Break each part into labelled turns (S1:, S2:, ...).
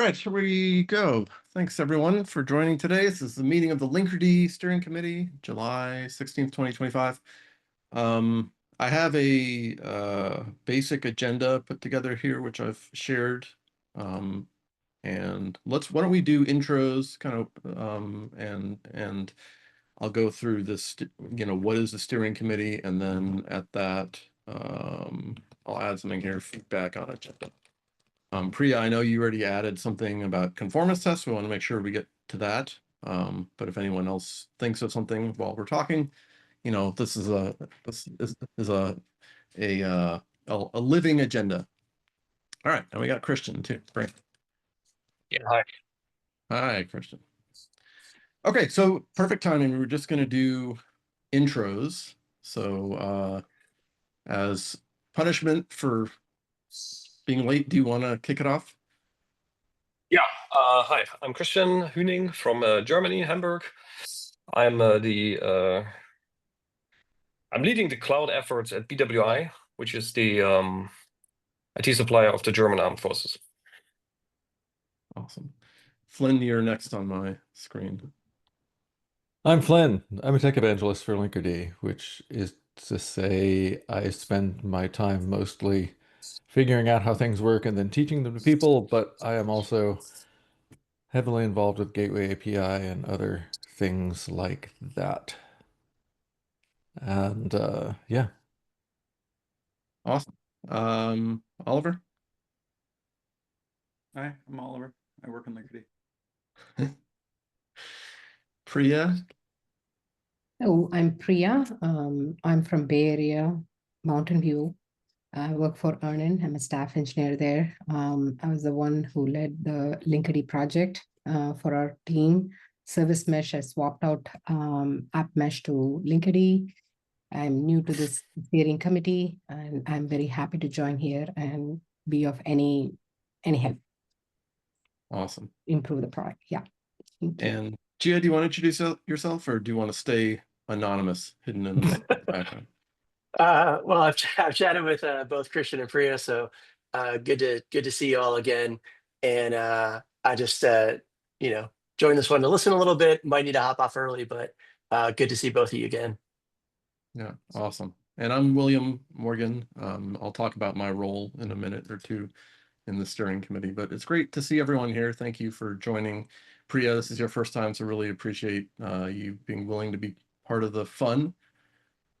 S1: right, here we go. Thanks everyone for joining today. This is the meeting of the Linkerd Steering Committee, July 16th, 2025. I have a basic agenda put together here, which I've shared. And why don't we do intros kind of, and I'll go through this, what is the steering committee? And then at that, I'll add something here, feedback on agenda. Priya, I know you already added something about conformance tests. We want to make sure we get to that. But if anyone else thinks of something while we're talking, this is a living agenda. All right, and we got Christian too. Great.
S2: Yeah, hi.
S1: Hi, Christian. Okay, so perfect timing. We're just going to do intros. So as punishment for being late, do you want to kick it off?
S2: Yeah, hi. I'm Christian Hüning from Germany, Hamburg. I'm leading the cloud efforts at BWI, which is the IT supplier of the German Armed Forces.
S1: Awesome. Flynn, you're next on my screen.
S3: I'm Flynn. I'm a tech evangelist for Linkerd, which is to say I spend my time mostly figuring out how things work and then teaching them to people, but I am also heavily involved with Gateway API and other things like that. And yeah.
S1: Awesome. Oliver?
S4: Hi, I'm Oliver. I work in Linkerd.
S1: Priya?
S5: Oh, I'm Priya. I'm from Bay Area, Mountain View. I work for Earnin. I'm a staff engineer there. I was the one who led the Linkerd project for our team. Service Mesh, I swapped out App Mesh to Linkerd. I'm new to this steering committee, and I'm very happy to join here and be of any help.
S1: Awesome.
S5: Improve the product. Yeah.
S1: And Gia, do you want to introduce yourself, or do you want to stay anonymous, hidden in the background?
S6: Well, I've chatted with both Christian and Priya, so good to see you all again. And I just joined this one to listen a little bit. Might need to hop off early, but good to see both of you again.
S1: Yeah, awesome. And I'm William Morgan. I'll talk about my role in a minute or two in the steering committee, but it's great to see everyone here. Thank you for joining. Priya, this is your first time, so really appreciate you being willing to be part of the fun.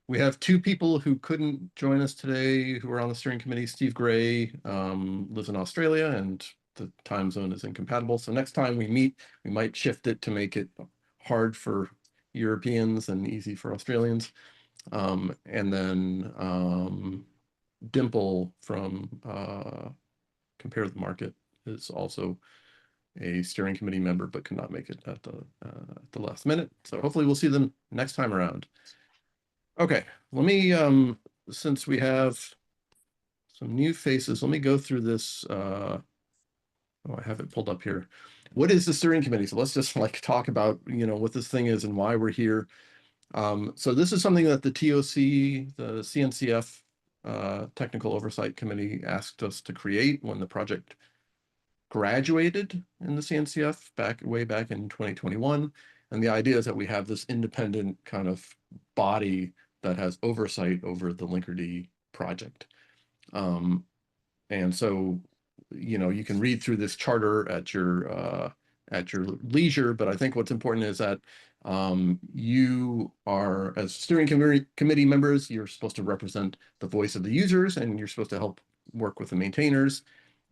S1: We have two people who couldn't join us today who are on the steering committee. Steve Gray lives in Australia and the time zone is incompatible. So next time we meet, we might shift it to make it hard for Europeans and easy for Australians. And then Dimple from Compare the Market is also a steering committee member, but could not make it at the last minute. So hopefully we'll see them next time around. Okay, let me, since we have some new faces, let me go through this. Oh, I have it pulled up here. What is the steering committee? So let's just talk about, what this thing is and why we're here. So this is something that the TOC, the CNCF Technical Oversight Committee asked us to create when the project graduated in the CNCF way back in 2021. And the idea is that we have this independent kind of body that has oversight over the Linkerd project. And so, you can read through this charter at your leisure, but I think what's important is that you are, as steering committee members, you're supposed to represent the voice of the users, and you're supposed to help work with the maintainers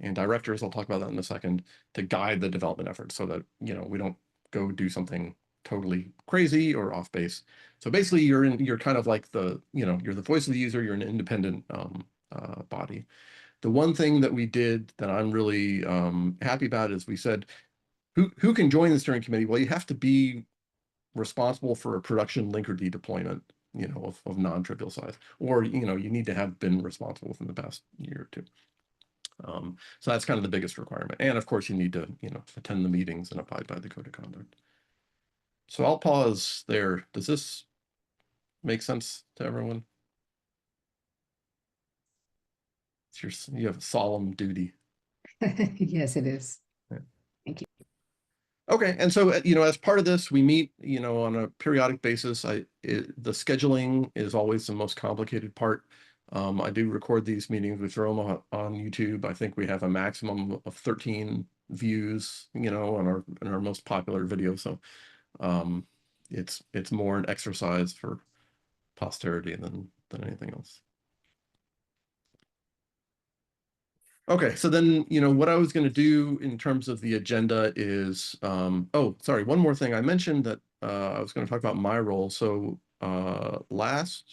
S1: and directors, I'll talk about that in a second, to guide the development efforts so that, we don't go do something totally crazy or off base. So basically you're kind of like you're the voice of the user, you're an independent body. The one thing that we did that I'm really happy about is we said, who can join the steering committee? Well, you have to be responsible for a production Linkerd deployment, of non-trivial size, or, you need to have been responsible within the past year or two. So that's kind of the biggest requirement. And of course you need to, attend the meetings and abide by the code of conduct. So I'll pause there. Does this make sense to everyone? You have a solemn duty.
S5: Yes, it is.
S1: Okay, and so you know, as part of this, we meet, you know, on a periodic basis. The scheduling is always the most complicated part. I do record these meetings, we throw them on YouTube. I think we have a maximum of 13 views, you know, on our most popular video. So it's more an exercise for posterity than anything else. Okay, so then, you know, what I was going to do in terms of the agenda is, oh, sorry, one more thing. I mentioned that I was going to talk about my role. So last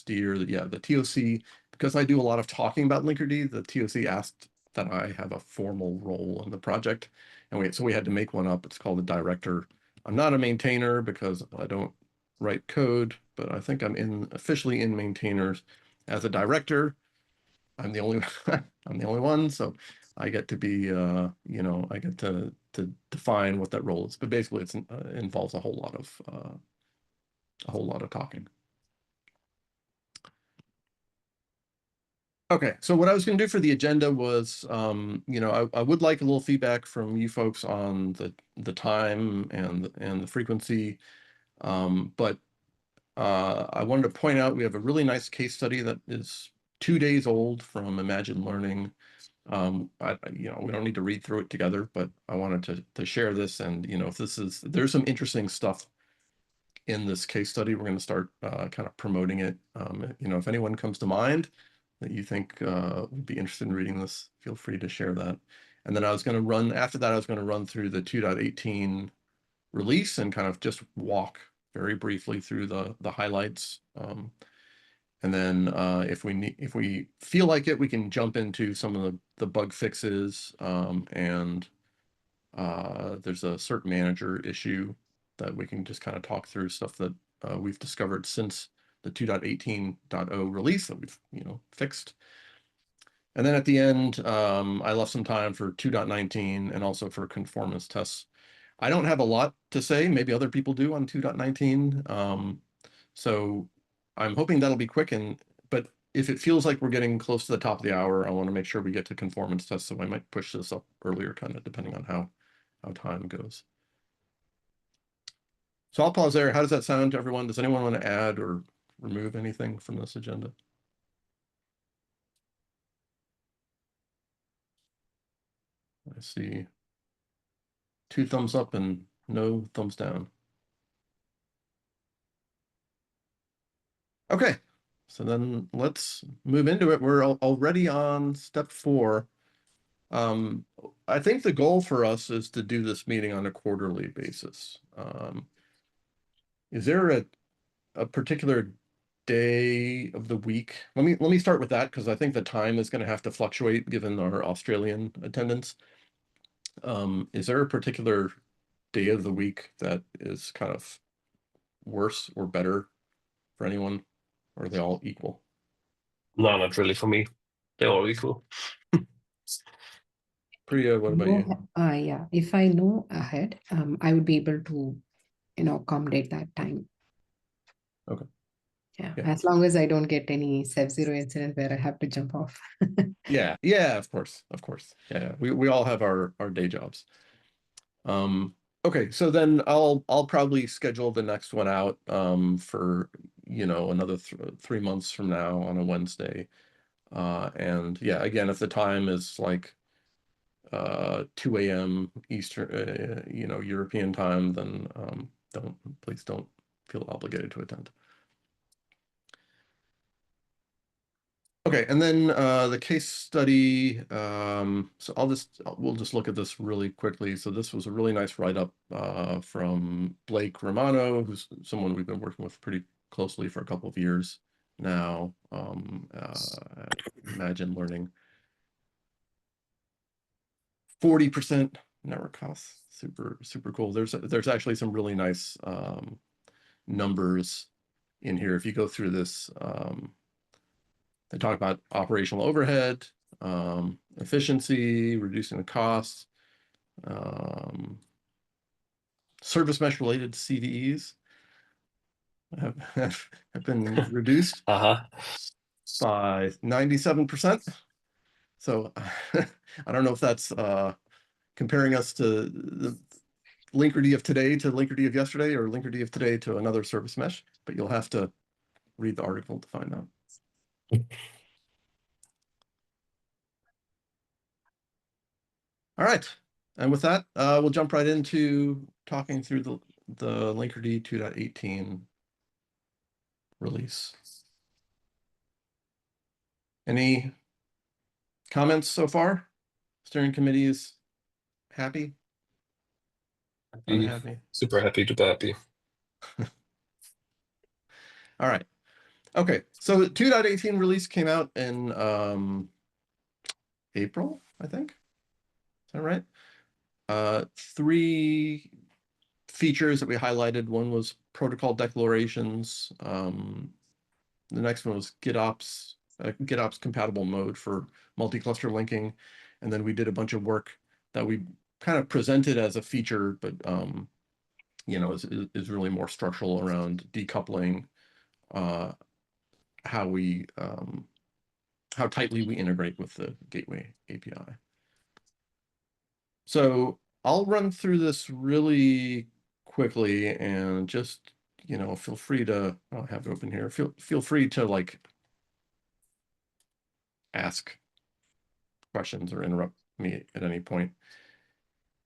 S1: year, yeah, the TOC, because I do a lot of talking about Linkerd, the TOC asked that I have a formal role in the project, and so we had to make one up. It's called a director. I'm not a maintainer because I don't write code, but I think I'm officially in maintainers as a director. I'm the only I'm the only one, so I get to be you know, I get to define what that role is. But basically, it involves a whole lot of talking. Okay, so what I was going to do for the agenda was, you know, I would like a little feedback from you folks on the time and the frequency, but I wanted to point out we have a really nice case study that is 2 days old from Imagine Learning. You know, we don't need to read through it together, but I wanted to share this. And, you know, if there's some interesting stuff in this case study, we're going to start kind of promoting it. You know, if anyone comes to mind that you think would be interested in reading this, feel free to share that. And then after that, I was going to run through the 2.18 release and kind of just walk very briefly through the highlights. And then if we feel like it, we can jump into some of the bug fixes, and there's a cert manager issue that we can just kind of talk through, stuff that we've discovered since the 2.18.0 release that we've, you know, fixed. And then at the end, I left some time for 2.19 and also for conformance tests. I don't have a lot to say. Maybe other people do on 2.19. So I'm hoping that'll be quick. But if it feels like we're getting close to the top of the hour, I want to make sure we get to conformance tests. So I might push this up earlier, kind of depending on how time goes. So I'll pause there. How does that sound to everyone? Does anyone want to add or remove anything from this agenda? I see 2 thumbs up and no thumbs down. Okay, so then let's move into it. We're already on step 4. I think the goal for us is to do this meeting on a quarterly basis. Is there a particular day of the week? Let me start with that, because I think the time is going to have to fluctuate given our Australian attendance. Is there a particular day of the week that is kind of worse or better for anyone, or are they all equal?
S2: No, not really for me. They're all equal.
S1: Priya, what about you?
S5: Yeah, if I know ahead, I would be able to, you know, accommodate that time.
S1: Okay.
S5: Yeah,
S1: Yeah.
S5: as long as I don't get any Sub-Zero incident where I have to jump off.
S1: Yeah, of course. Yeah, we all have our day jobs. Okay, so then I'll probably schedule the next one out for, you know, another 3 months from now on a Wednesday. And yeah, again, if the time is like 2 a.m. Eastern, you know, European time, then please don't feel obligated to attend. Okay, and then the case study. So we'll just look at this really quickly. So this was a really nice write-up from Blake Romano, who's someone we've been working with pretty closely for a couple of years now. Imagine Learning. 40% network costs. Super cool. There's actually some really nice numbers in here. If you go through this, they talk about operational overhead, efficiency, reducing the costs, service mesh related CVEs have been reduced by 97%. So I don't know if that's comparing us to the Linkerd of today to Linkerd of yesterday, or Linkerd of today to another service mesh, but you'll have to read the article to find out. All right, and with that, we'll jump right into talking through the Linkerd 2.18 release. Any comments so far? Steering committee is happy? Unhappy?
S2: Super happy to be happy.
S1: All right. Okay, so the 2.18 release came out in April, I think. Is that right? 3 features that we highlighted. One was protocol declarations. The next one was GitOps compatible mode for multi-cluster linking. And then we did a bunch of work that we kind of presented as a feature, but you know, is really more structural around decoupling, how tightly we integrate with the gateway API. So I'll run through this really quickly, and just, you know, feel free to, I'll have it open here. Feel free to like ask questions or interrupt me at any point.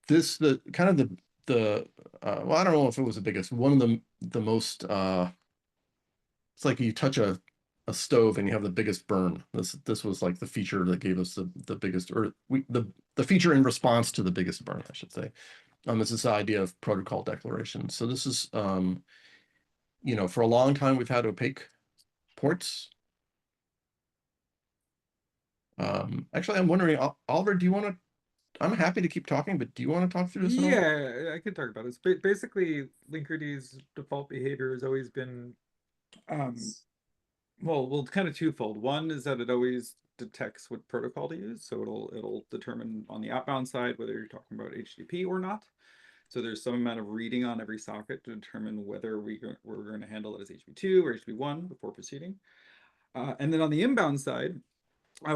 S1: This, the kind of the well, I don't know if it was the biggest, one of the most it's like you touch a stove and you have the biggest burn. This was like the feature that gave us the biggest, or the feature in response to the biggest burn, I should say. This is the idea of protocol declaration. So this is you know, for a long time we've had opaque ports. Actually, I'm wondering, Oliver, do you want to? I'm happy to keep talking, but do you want to talk through this at all?
S4: Yeah, I could talk about this. Basically, Linkerd's default behavior has always been, well, kind of twofold. One is that it always detects what protocol to use, so it'll determine on the outbound side whether you're talking about HTTP or not. So there's some amount of reading on every socket to determine whether we're going to handle it as HTTP2 or HTTP1 before proceeding. And then on the inbound side,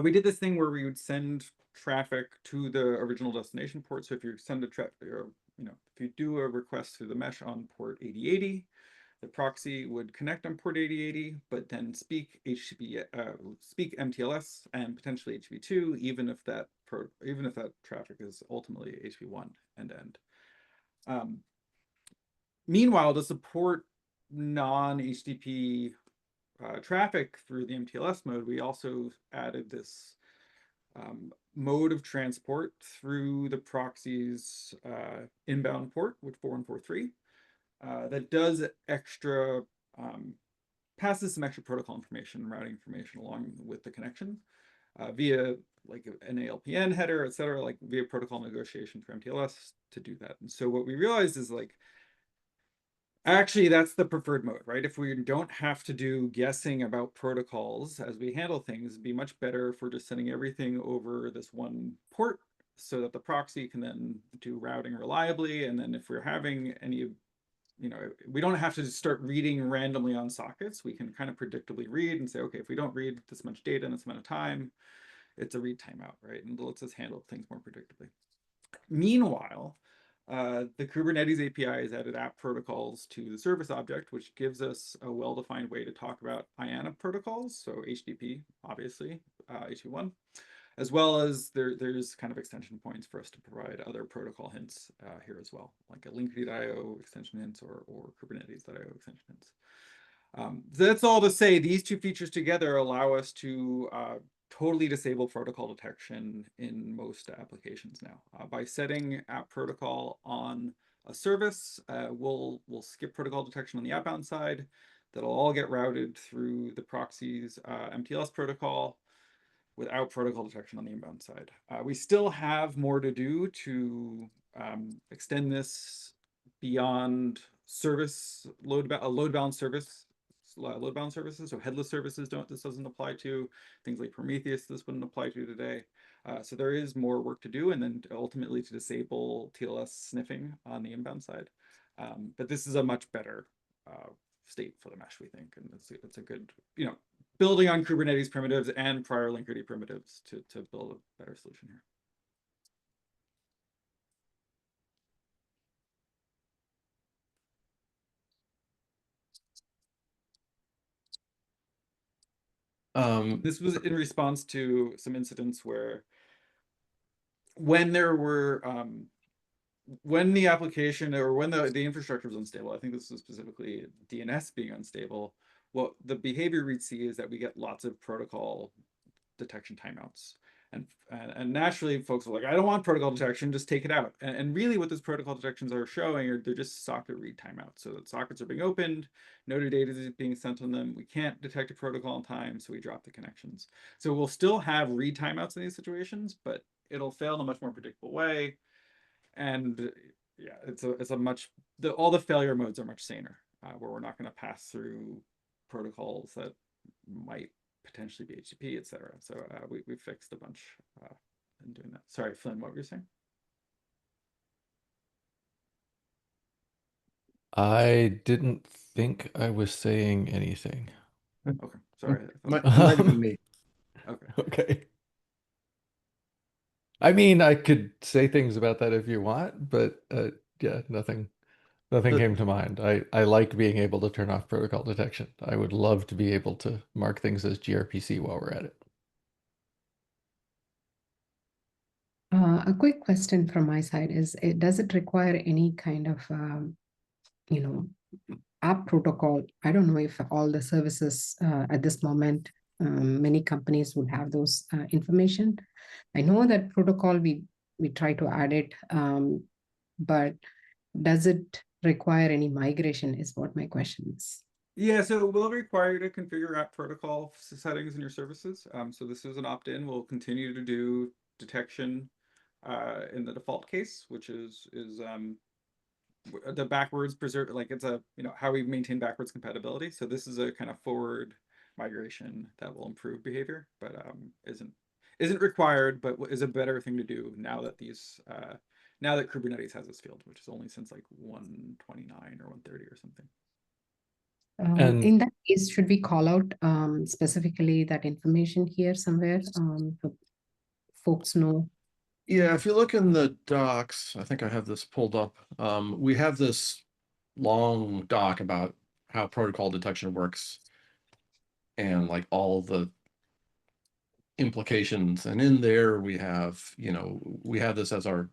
S4: we did this thing where we would send traffic to the original destination port. So if you send a if you do a request through the mesh on port 8080, the proxy would connect on port 8080, but then speak MTLS and potentially HTTP2, even if that traffic is ultimately HTTP1 end-to-end. Meanwhile, to support non-HTTP traffic through the MTLS mode, we also added this mode of transport through the proxy's inbound port with 4143 that does extra, passes some extra protocol information, routing information along with the connection via like an ALPN header, et cetera, like via protocol negotiation for MTLS to do that. And so what we realized is like, actually, that's the preferred mode, right? If we don't have to do guessing about protocols as we handle things, it'd be much better if we're just sending everything over this one port so that the proxy can then do routing reliably. And then if we're having any, you know, we don't have to start reading randomly on sockets. We can kind of predictably read and say, okay, if we don't read this much data in this amount of time, it's a read timeout, right? And it lets us handle things more predictably. Meanwhile, the Kubernetes API has added app protocols to the service object, which gives us a well-defined way to talk about IANA protocols. So HTTP, obviously, HTTP1, as well as there's kind of extension points for us to provide other protocol hints here as well, like a Linkerd.io extension hints or Kubernetes.io extension hints. That's all to say these two features together allow us to totally disable protocol detection in most applications now. By setting app protocol on a service, we'll skip protocol detection on the outbound side. That'll all get routed through the proxy's MTLS protocol without protocol detection on the inbound side. We still have more to do to extend this beyond service load balance service. Load balance services, so headless services this doesn't apply to. Things like Prometheus this wouldn't apply to today. So there is more work to do, and then ultimately to disable TLS sniffing on the inbound side. But this is a much better state for the mesh, we think, and it's a good, you know, building on Kubernetes primitives and prior Linkerd primitives to build a better solution here. This was in response to some incidents where when there were when the application or when the infrastructure was unstable, I think this was specifically DNS being unstable, what the behavior we'd see is that we get lots of protocol detection timeouts. And naturally folks are like, I don't want protocol detection, just take it out. And really what those protocol detections are showing are they're just socket read timeouts. So that sockets are being opened, no data is being sent on them. We can't detect a protocol in time, so we drop the connections. So we'll still have read timeouts in these situations, but it'll fail in a much more predictable way. And yeah, it's a much, all the failure modes are much saner, where we're not going to pass through protocols that might potentially be HTTP, etc. So we fixed a bunch in doing that. Sorry, Flynn, what were you saying?
S3: I didn't think I was saying anything.
S4: Okay, sorry.
S1: Might have been me.
S4: Okay.
S3: Okay. I mean, I could say things about that if you want, but yeah, nothing came to mind. I like being able to turn off protocol detection. I would love to be able to mark things as gRPC while we're at it.
S5: A quick question from my side is, does it require any kind of, you know, app protocol? I don't know if all the services at this moment, many companies would have those information. I know that protocol, we try to add it, but does it require any migration is what my question is.
S4: Yeah, so it will require you to configure app protocol settings in your services. So this is an opt-in. We'll continue to do detection in the default case, which is the backwards preserve, like it's a, how we maintain backwards compatibility. So this is a kind of forward migration that will improve behavior, but isn't required, but is a better thing to do now that these now that Kubernetes has this field, which is only since like 129 or 130 or something.
S3: And
S5: in that case, should we call out specifically that information here somewhere, so folks know?
S1: Yeah, if you look in the docs, I think I have this pulled up. We have this long doc about how protocol detection works and like all the implications. And in there we have, we have this as our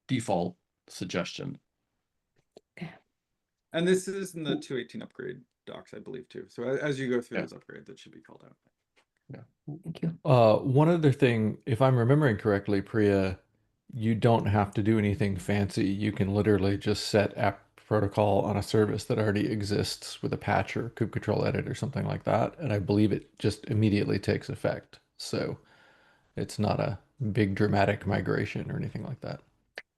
S1: default suggestion.
S4: And this is in the 218 upgrade docs, I believe, too. So as you go through those upgrades, that should be called out.
S5: Thank you.
S3: one other thing, if I'm remembering correctly, Priya, you don't have to do anything fancy. You can literally just set app protocol on a service that already exists with a patch or kubectl edit or something like that. And I believe it just immediately takes effect. So it's not a big dramatic migration or anything like that.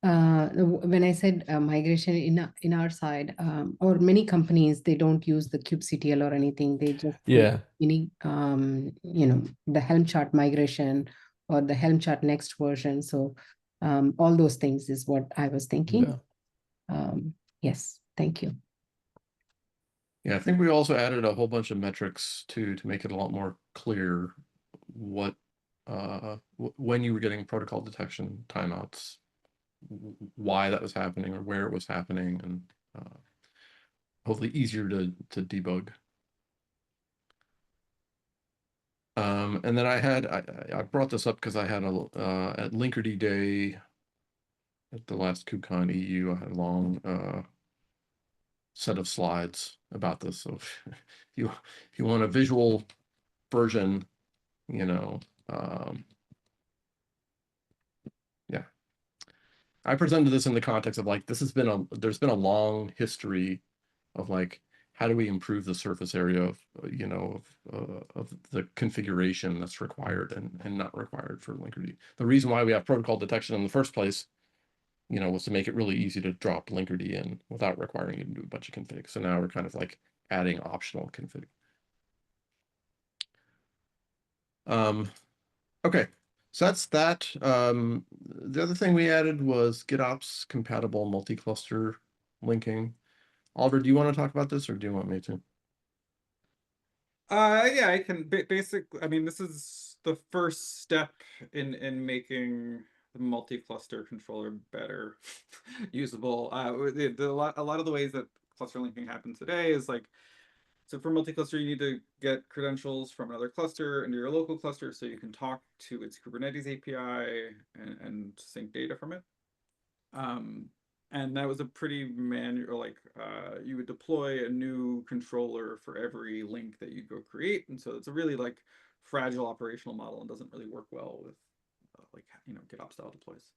S5: When I said migration in our side, or many companies, they don't use the kubectl or anything. They just
S3: Yeah.
S5: any the Helm chart migration or the Helm chart next version. So all those things is what I was thinking.
S3: Yeah.
S5: Yes, thank you.
S1: Yeah, I think we also added a whole bunch of metrics to make it a lot more clear what when you were getting protocol detection timeouts, why that was happening or where it was happening, and hopefully easier to debug. And then I brought this up because I had at Linkerd Day at the last KubeCon EU, I had a long set of slides about this. So if you want a visual version, yeah. I presented this in the context of like, there's been a long history of like, how do we improve the surface area of, of the configuration that's required and not required for Linkerd. The reason why we have protocol detection in the first place, was to make it really easy to drop Linkerd in without requiring you to do a bunch of config. So now we're kind of like adding optional config. Okay, so that's that. The other thing we added was GitOps compatible multi-cluster linking. Oliver, do you want to talk about this or do you want me to?
S4: Yeah, I can basically, I mean, this is the first step in making the multi-cluster controller better usable. A lot of the ways that cluster linking happens today is like, So for multi-cluster, you need to get credentials from another cluster into your local cluster so you can talk to its Kubernetes API and sync data from it. And that was a pretty manual, like you would deploy a new controller for every link that you go create. And so it's a really like fragile operational model and doesn't really work well with like, GitOps style deploys.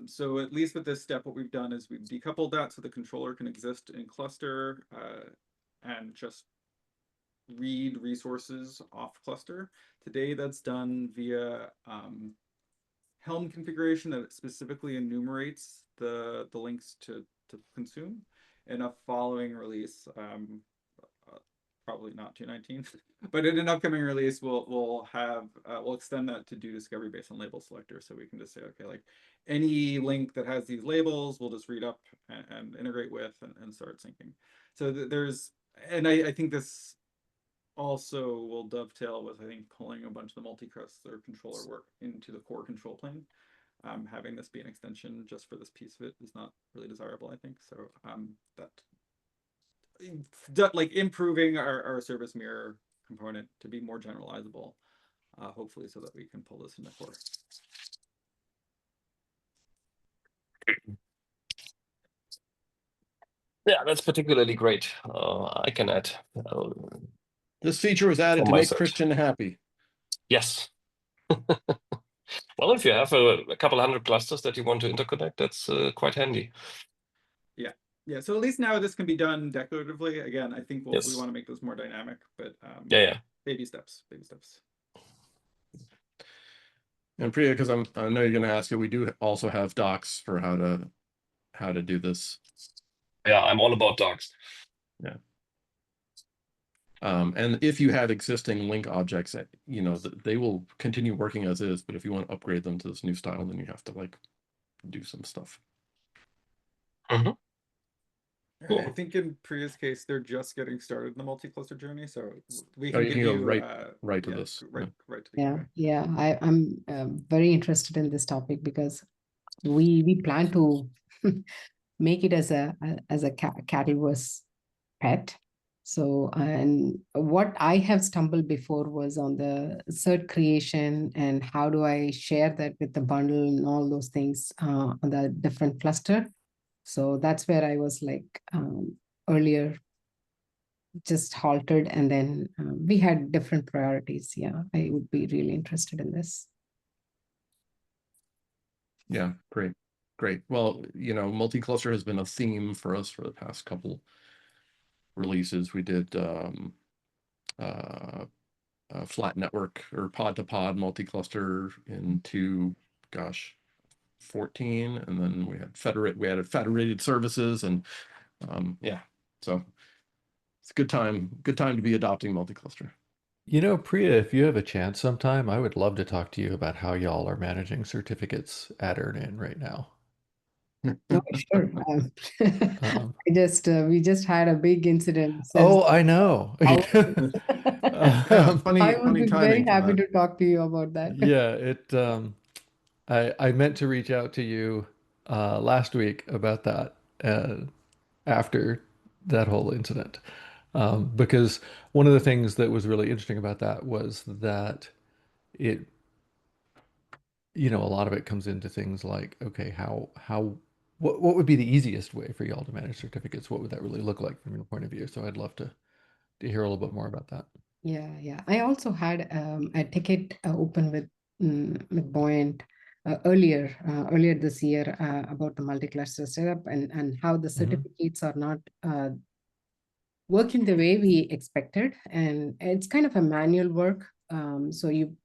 S4: So at least with this step, what we've done is we've decoupled that so the controller can exist in cluster and just read resources off cluster. Today, that's done via Helm configuration that specifically enumerates the links to consume. In a following release, probably not 2.19, but in an upcoming release, we'll extend that to do discovery based on label selector. So we can just say, okay, like any link that has these labels, we'll just read up and integrate with and start syncing. So I think this also will dovetail with, I think, pulling a bunch of the multi-cluster controller work into the core control plane. Having this be an extension just for this piece of it is not really desirable, I think. So that like improving our service mirror component to be more generalizable, hopefully, so that we can pull this into core.
S2: Yeah, that's particularly great. I can add.
S1: This feature was added
S2: On
S1: to
S2: my
S1: make
S2: side.
S1: Christian happy.
S2: Yes. Well, if you have a couple hundred clusters that you want to interconnect, that's quite handy.
S4: Yeah, so at least now this can be done declaratively. Again, I think we
S2: Yes.
S4: want to make this more dynamic, but
S2: Yeah.
S4: baby steps.
S1: And Priya, because I know you're going to ask it, we do also have docs for how to do this.
S2: Yeah, I'm all about docs.
S1: Yeah. And if you have existing link objects, that they will continue working as is. But if you want to upgrade them to this new style, then you have to like do some stuff.
S2: Mm-hmm. Cool.
S4: I think in Priya's case, they're just getting started in the multi-cluster journey, so we
S1: Oh,
S4: can
S1: you
S4: give
S1: can go
S4: you
S1: right to this.
S4: right to the
S5: Yeah,
S4: Q&A.
S5: yeah. I'm very interested in this topic because we plan to make it as a Cattleverse pet. So, and what I have stumbled before was on the cert creation and how do I share that with the bundle and all those things on the different cluster. So that's where I was like earlier just halted, and then we had different priorities. Yeah, I would be really interested in this.
S1: Yeah, great. Well, multi-cluster has been a theme for us for the past couple releases. We did flat network or pod-to-pod multi-cluster into 14, and then we added federated services, and yeah, so it's a good time to be adopting multi-cluster.
S3: Priya, if you have a chance sometime, I would love to talk to you about how y'all are managing certificates at EarnIn right now.
S5: Oh, sure. We just had a big incident.
S3: Oh, I know.
S1: Funny
S5: I would be very
S1: timing for
S5: happy
S1: that.
S5: to talk to you about that.
S3: Yeah, I meant to reach out to you last week about that after that whole incident. Because one of the things that was really interesting about that was that a lot of it comes into things like, okay, what would be the easiest way for y'all to manage certificates? What would that really look like from your point of view? So I'd love to hear a little bit more about that.
S5: Yeah. I also had a ticket open with Buoyant earlier this year about the multi-cluster setup and how the certificates are not working the way we expected, and it's kind of a manual work. So you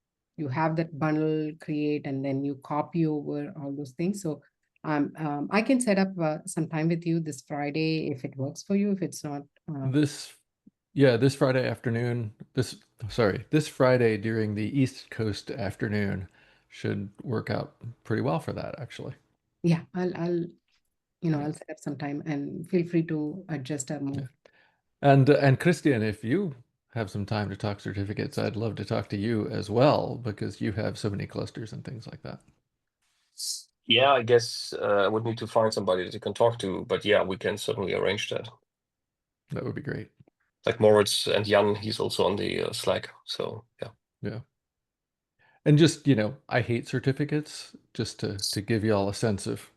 S5: have that bundle create, and then you copy over all those things. So I can set up some time with you this Friday if it works for you. If it's not,
S3: this Friday afternoon. This Friday during the East Coast afternoon should work out pretty well for that, actually.
S5: Yeah, I'll set up some time, and feel free to adjust our move.
S3: Yeah. And Christian, if you have some time to talk certificates, I'd love to talk to you as well, because you have so many clusters and things like that.
S2: Yeah, I guess I would need to find somebody that you can talk to, but yeah, we can certainly arrange that.
S3: That would be great.
S2: like Moritz and Jan, he's also on the Slack. So yeah.
S3: Yeah. And just, I hate certificates, just to give you all a sense of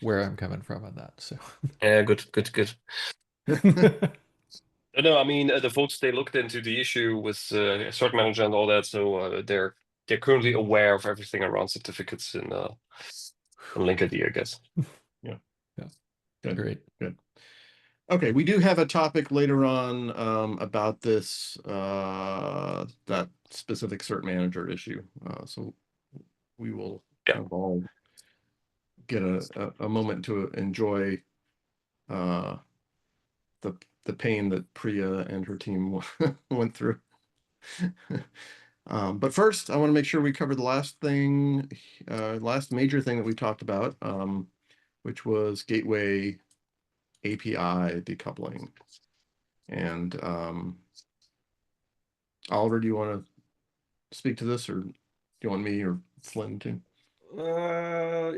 S3: where I'm coming from on that. So
S2: Yeah, good. No, I mean the votes, they looked into the issue with cert manager and all that, so they're currently aware of everything around certificates in Linkerd, I guess.
S1: Yeah.
S3: Good. Great.
S1: Good. Okay, we do have a topic later on about this that specific cert manager issue. So we will kind of all get a moment to enjoy the pain that Priya and her team went through. But first, I want to make sure we cover the last thing, last major thing that we talked about, which was gateway API decoupling. And Oliver, do you want to speak to this, or do you want me or Flynn to?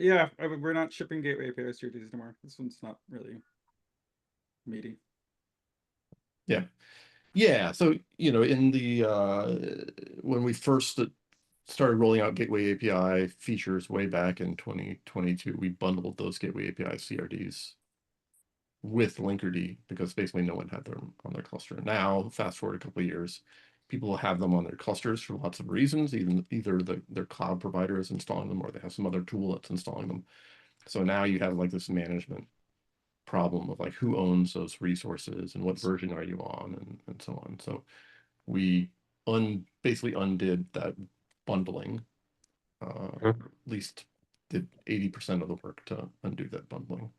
S4: Yeah, we're not shipping gateway API securities anymore. This one's not really meaty.
S1: Yeah, so in the when we first started rolling out gateway API features way back in 2022, we bundled those gateway API CRDs with Linkerd because basically no one had them on their cluster. Now, fast forward a couple of years, people have them on their clusters for lots of reasons. Either their cloud provider is installing them, or they have some other tool that's installing them. So now you have like this management problem of like who owns those resources and what version are you on, and so on. So we basically undid that bundling, at least did 80% of the work to undo that bundling.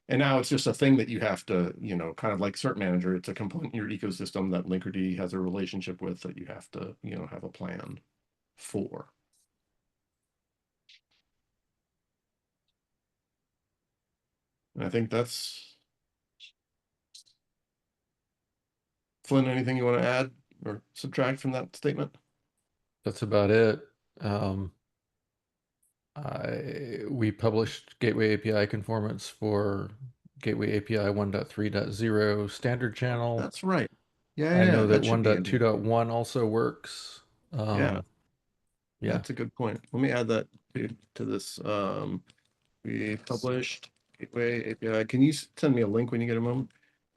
S1: And now it's just a thing that you have to, kind of like cert manager, it's a component in your ecosystem that Linkerd has a relationship with that you have to, have a plan for. And I think that's, Flynn, anything you want to add or subtract from that statement?
S3: That's about it. We published Gateway API conformance for Gateway API 1.3.0 standard channel.
S1: That's right. Yeah,
S3: I know that
S1: should be in here.
S3: 1.2.1 also works.
S1: Yeah.
S3: Yeah.
S1: That's a good point. Let me add that to this. We published Gateway API. Can you send me a link when you get a moment?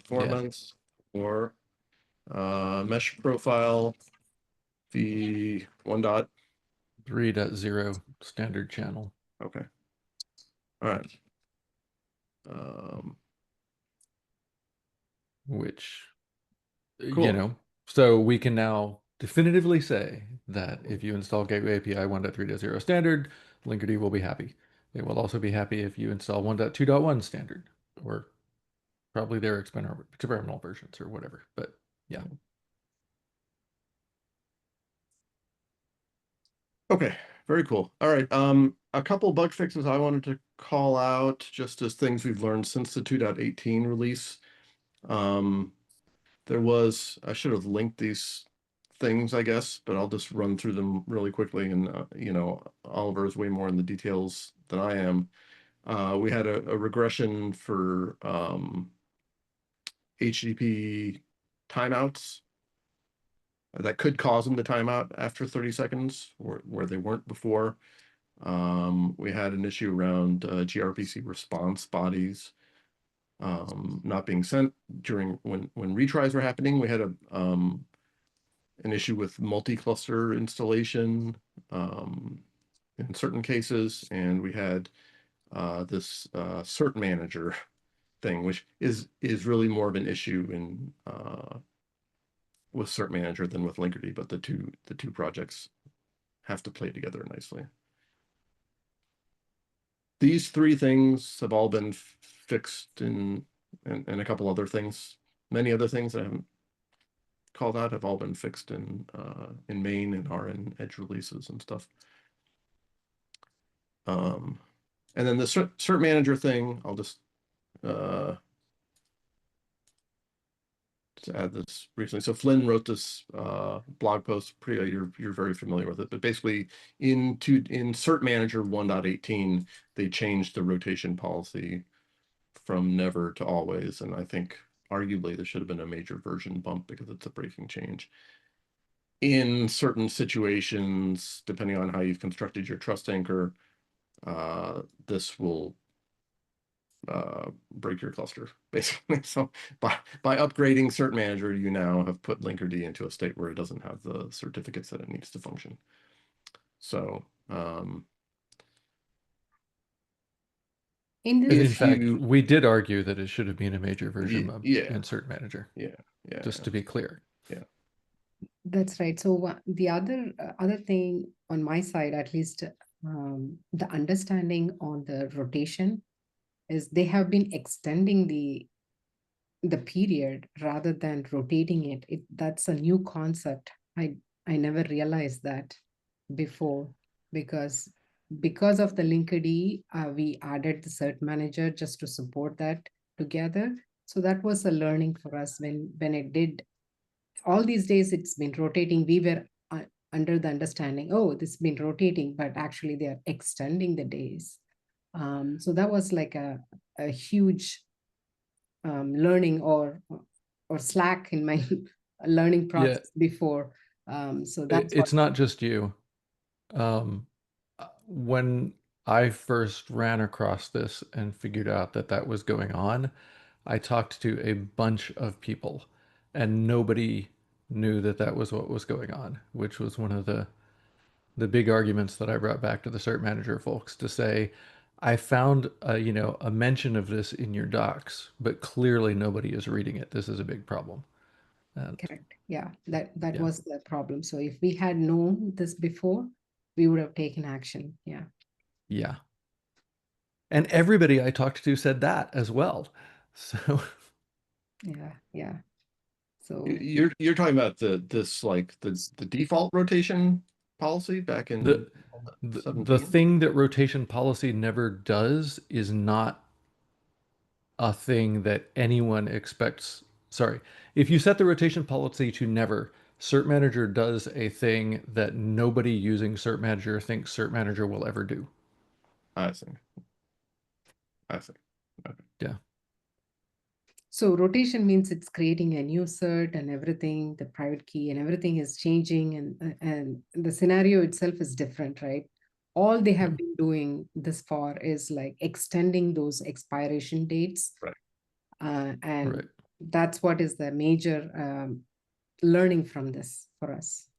S1: Performance or mesh profile, the
S3: 1.3.0 standard channel.
S1: Okay. All right.
S3: Which,
S1: Cool.
S3: so we can now definitively say that if you install Gateway API 1.3.0 standard, Linkerd will be happy. It will also be happy if you install 1.2.1 standard, or probably their experimental versions or whatever. But yeah.
S1: Okay, very cool. All right. A couple bug fixes I wanted to call out just as things we've learned since the 2.18 release. I should have linked these things, I guess, but I'll just run through them really quickly. And, Oliver is way more in the details than I am. We had a regression for HTTP timeouts that could cause them to time out after 30 seconds where they weren't before. We had an issue around gRPC response bodies not being sent during when retries were happening. We had an issue with multi-cluster installation in certain cases, and we had this cert manager thing, which is really more of an issue in with cert manager than with Linkerd, but the two projects have to play together nicely. These three things have all been fixed and a couple other things. Many other things I haven't called out have all been fixed in main and are in edge releases and stuff. And then the cert manager thing, I'll just to add this recently. So Flynn wrote this blog post. Priya, you're very familiar with it, but basically in cert manager 1.18, they changed the rotation policy from never to always, and I think arguably there should have been a major version bump because it's a breaking change. In certain situations, depending on how you've constructed your trust anchor, this will break your cluster, basically. So by upgrading Cert Manager, you now have put Linkerd into a state where it doesn't have the certificates that it needs to function. So
S5: In
S3: And in
S5: this,
S3: fact, we did argue that it should have been a major version of
S1: yeah.
S3: Insert Manager,
S1: yeah,
S3: just to be clear.
S5: that's right. So the other thing on my side, at least, the understanding on the rotation is they have been extending the period rather than rotating it. That's a new concept. I never realized that before, because of the Linkerd, we added the Cert Manager just to support that together. So that was a learning for us when it did. All these days it's been rotating. We were under the understanding, oh, this has been rotating, but actually they are extending the days. So that was like a huge learning or slack in my learning process before. So that's
S3: It's not just you. When I first ran across this and figured out that that was going on, I talked to a bunch of people and nobody knew that that was what was going on, which was one of the big arguments that I brought back to the Cert Manager folks to say, I found a mention of this in your docs, but clearly nobody is reading it. This is a big problem. And
S5: correct. Yeah, that
S3: Yeah.
S5: was the problem. So if we had known this before, we would have taken action. Yeah.
S3: yeah. And everybody I talked to said that as well. So
S5: Yeah. So
S1: You're talking about the default rotation policy back in
S3: the
S1: 17?
S3: thing that rotation policy never does is not a thing that anyone expects. Sorry, if you set the rotation policy to never, Cert Manager does a thing that nobody using Cert Manager thinks Cert Manager will ever do.
S1: I see. Okay.
S3: Yeah.
S5: So rotation means it's creating a new cert and everything, the private key and everything is changing, and the scenario itself is different, right? All they have been doing this far is like extending those expiration dates.
S1: Right.
S5: And
S3: Right.
S5: that's what is the major learning from this for us.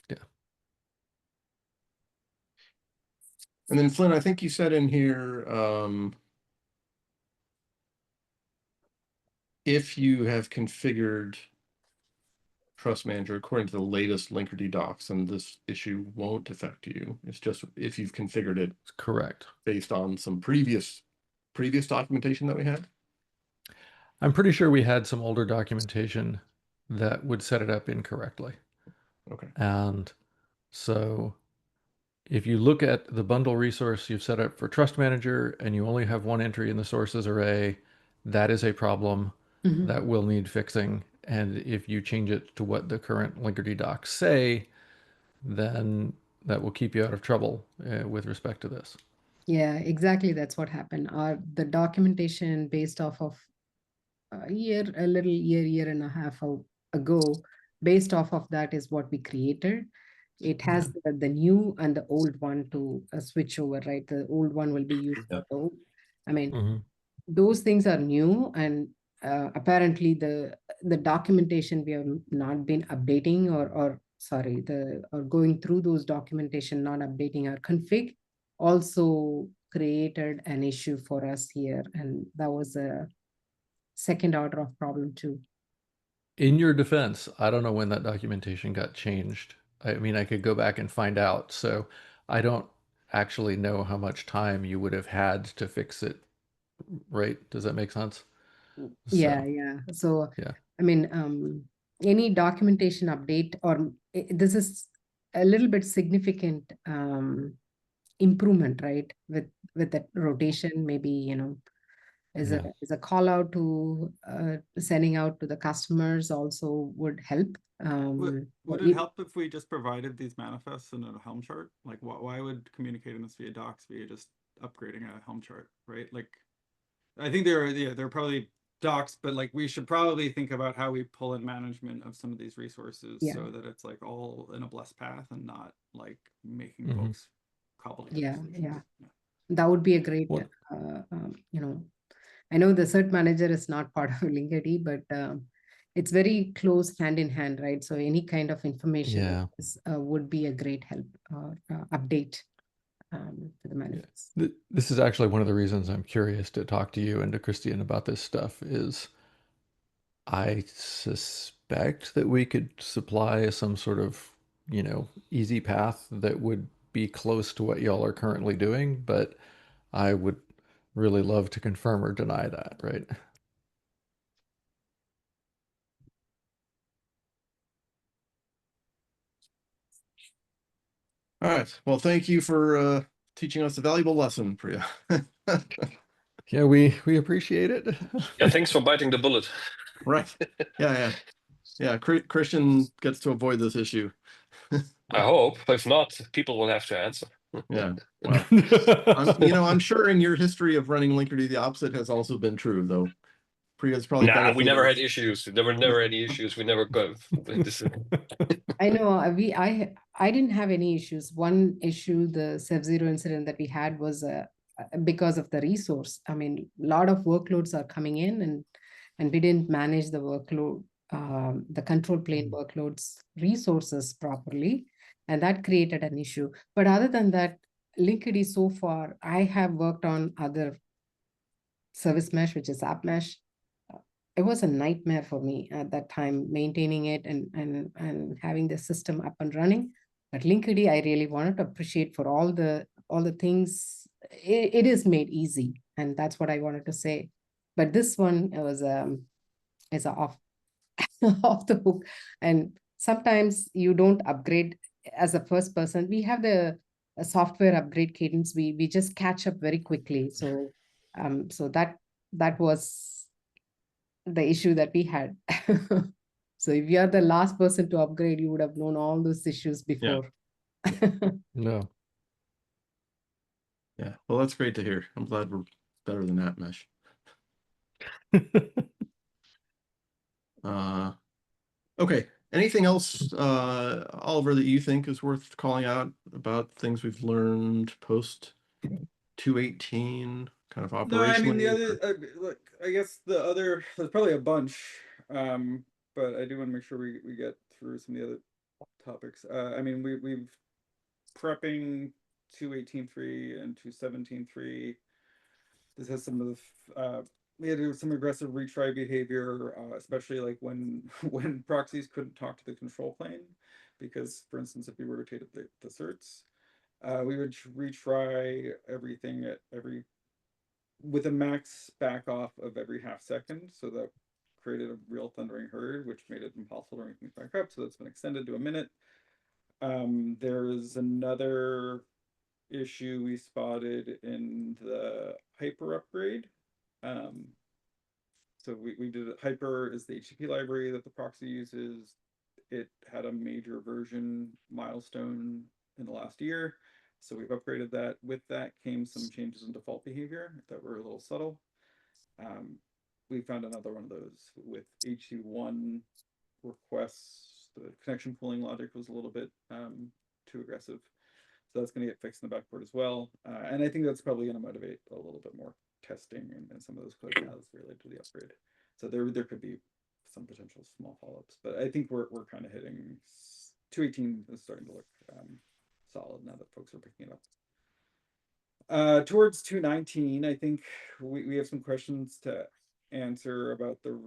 S3: Yeah.
S1: And then Flynn, I think you said in here, if you have configured Trust Manager according to the latest Linkerd docs, and this issue won't affect you. It's just if you've configured it
S3: Correct.
S1: based on some previous documentation that we had.
S3: I'm pretty sure we had some older documentation that would set it up incorrectly.
S1: Okay.
S3: And so if you look at the bundle resource you've set up for Trust Manager and you only have one entry in the sources array, that is a problem that will need fixing. And if you change it to what the current Linkerd docs say, then that will keep you out of trouble with respect to this.
S5: Yeah, exactly. That's what happened. The documentation based off of a year and a half ago, based off of that is what we created. It has the new and the old one to switch over, right? The old one will be used. I mean, those things are new, and apparently the documentation we have not been updating or going through those documentation, not updating our config, also created an issue for us here, and that was a second order of problem too.
S3: In your defense, I don't know when that documentation got changed. I mean, I could go back and find out. So I don't actually know how much time you would have had to fix it, right? Does that make sense?
S5: Yeah. So
S3: yeah.
S5: I mean, any documentation update, or this is a little bit significant improvement, right? With that rotation, maybe, as a call out to sending out to the customers also would help.
S4: Would it help if we just provided these manifests in a Helm chart? Like, why would communicating this via docs via just upgrading a Helm chart, right? Like, I think there are probably docs, but like we should probably think about how we pull in management of some of these resources
S5: Yeah.
S4: so that it's like all in a blessed path and not like making
S3: Mhm.
S4: folks cobble together
S5: Yeah,
S4: solutions.
S5: yeah. That would be a great,
S3: What-
S5: you know, I know the cert manager is not part of Linkerd, but it's very close hand in hand, right? So any kind of information
S3: Yeah.
S5: would be a great help update for the managers.
S3: This is actually one of the reasons I'm curious to talk to you and to Christian about this stuff is I suspect that we could supply some sort of, easy path that would be close to what y'all are currently doing, but I would really love to confirm or deny that, right?
S1: All right. Well, thank you for teaching us a valuable lesson, Priya.
S3: Yeah, we appreciate it.
S2: Yeah, thanks for biting the bullet.
S1: Right. Yeah. Christian gets to avoid this issue.
S2: I hope. If not, people will have to answer.
S1: Yeah. Well, I'm sure in your history of running Linkerd, the opposite has also been true, though. Priya's probably
S2: Nah, we never had
S1: benefited.
S2: issues. There were never any issues. We never got this.
S5: I know I didn't have any issues. One issue, the Sub-Zero incident that we had was because of the resource. I mean, a lot of workloads are coming in and we didn't manage the workload, the control plane workloads resources properly. And that created an issue. But other than that, Linkerd so far, I have worked on other service mesh, which is app mesh. It was a nightmare for me at that time, maintaining it and having the system up and running. But Linkerd, I really wanted to appreciate for all the things. It is made easy, and that's what I wanted to say. But this one was is off off the hook, and sometimes you don't upgrade as a first person. We have the software upgrade cadence. We just catch up very quickly. So so that was the issue that we had. So if you are the last person to upgrade, you would have known all those issues before.
S3: No.
S1: Yeah. Well, that's great to hear. I'm glad we're better than that mesh. Okay. Anything else, Oliver, that you think is worth calling out about things we've learned post 218, kind of operationally?
S4: No, I mean the other, look, I guess the other, there's probably a bunch, but I do want to make sure we get through some of the other topics. I mean, we've prepping 218.3 and 217.3. This has some of the we had to do some aggressive retry behavior, especially like when when proxies couldn't talk to the control plane, because for instance, if we rotated the certs, we would retry everything at with a max back off of every half second. So that created a real thundering herd, which made it impossible to bring things back up. So that's been extended to a minute. There is another issue we spotted in the hyper upgrade. So we did hyper is the HTTP library that the proxy uses. It had a major version milestone in the last year. So we've upgraded that. With that came some changes in default behavior that were a little subtle. We found another one of those with HT1 requests. The connection pooling logic was a little bit too aggressive. So that's going to get fixed in the backboard as well. And I think that's probably going to motivate a little bit more testing and some of those code paths related to the upgrade. So there could be some potential small follow-ups, but I think we're kind of hitting 218 is starting to look solid now that folks are picking it up. Towards 219, I think we have some questions to answer about the